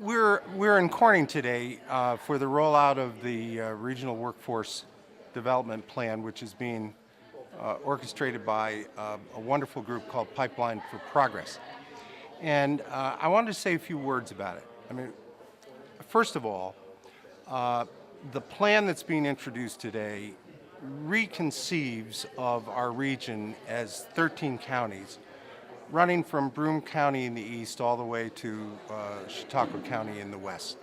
We're in Corning today for the rollout of the Regional Workforce Development Plan, which is being orchestrated by a wonderful group called Pipeline for Progress. And I wanted to say a few words about it. I mean, first of all, the plan that's being introduced today reconceives of our region as 13 counties, running from Broome County in the east all the way to Chautauqua County in the west.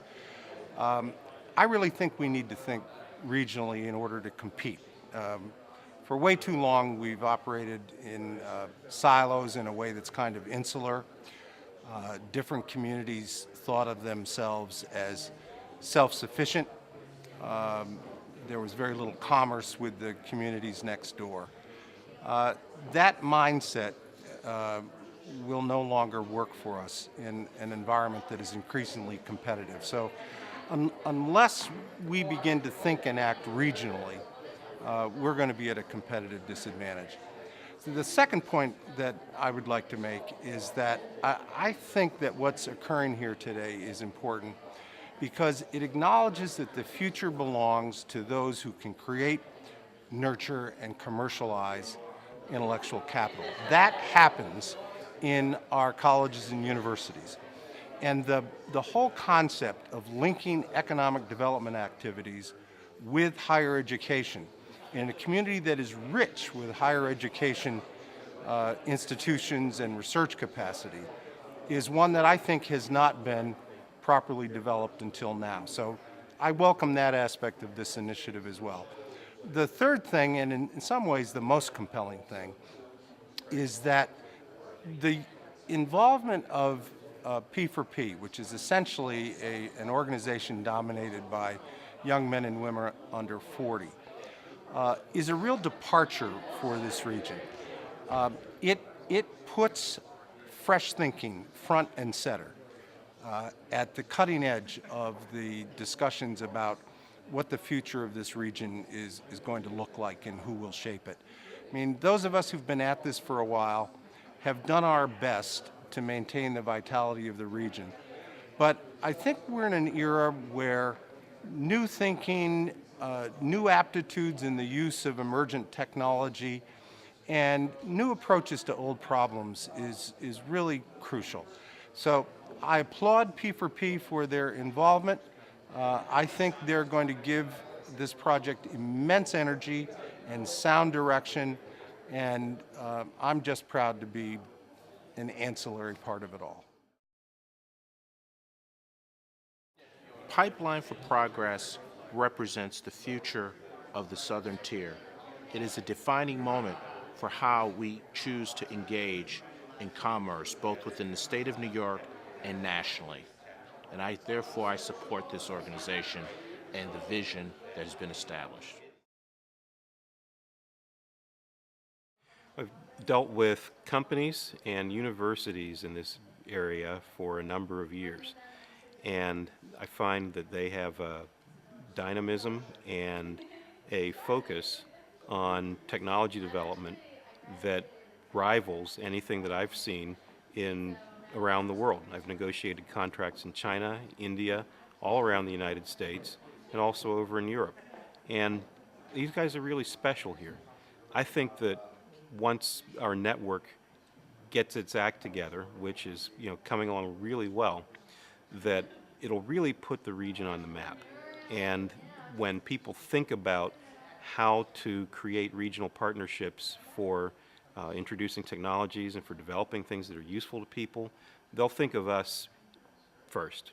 I really think we need to think regionally in order to compete. For way too long, we've operated in silos in a way that's kind of insular. Different communities thought of themselves as self-sufficient. There was very little commerce with the communities next door. That mindset will no longer work for us in an environment that is increasingly competitive. So unless we begin to think and act regionally, we're going to be at a competitive disadvantage. So the second point that I would like to make is that I think that what's occurring here today is important because it acknowledges that the future belongs to those who can create, nurture, and commercialize intellectual capital. That happens in our colleges and universities. And the whole concept of linking economic development activities with higher education in a community that is rich with higher education institutions and research capacity is one that I think has not been properly developed until now. So I welcome that aspect of this initiative as well. The third thing, and in some ways the most compelling thing, is that the involvement of P4P, which is essentially an organization dominated by young men and women under 40, is a real departure for this region. It puts fresh thinking front and center at the cutting edge of the discussions about what the future of this region is going to look like and who will shape it. I mean, those of us who've been at this for a while have done our best to maintain the vitality of the region. But I think we're in an era where new thinking, new aptitudes in the use of emergent technology, and new approaches to old problems is really crucial. So I applaud P4P for their involvement. I think they're going to give this project immense energy and sound direction, and I'm just proud to be an ancillary part of it all. Pipeline for Progress represents the future of the Southern Tier. It is a defining moment for how we choose to engage in commerce, both within the state of New York and nationally. And therefore I support this organization and the vision that has been established. I've dealt with companies and universities in this area for a number of years, and I find that they have a dynamism and a focus on technology development that rivals anything that I've seen around the world. I've negotiated contracts in China, India, all around the United States, and also over in Europe. And these guys are really special here. I think that once our network gets its act together, which is coming along really well, that it'll really put the region on the map. And when people think about how to create regional partnerships for introducing technologies and for developing things that are useful to people, they'll think of us first.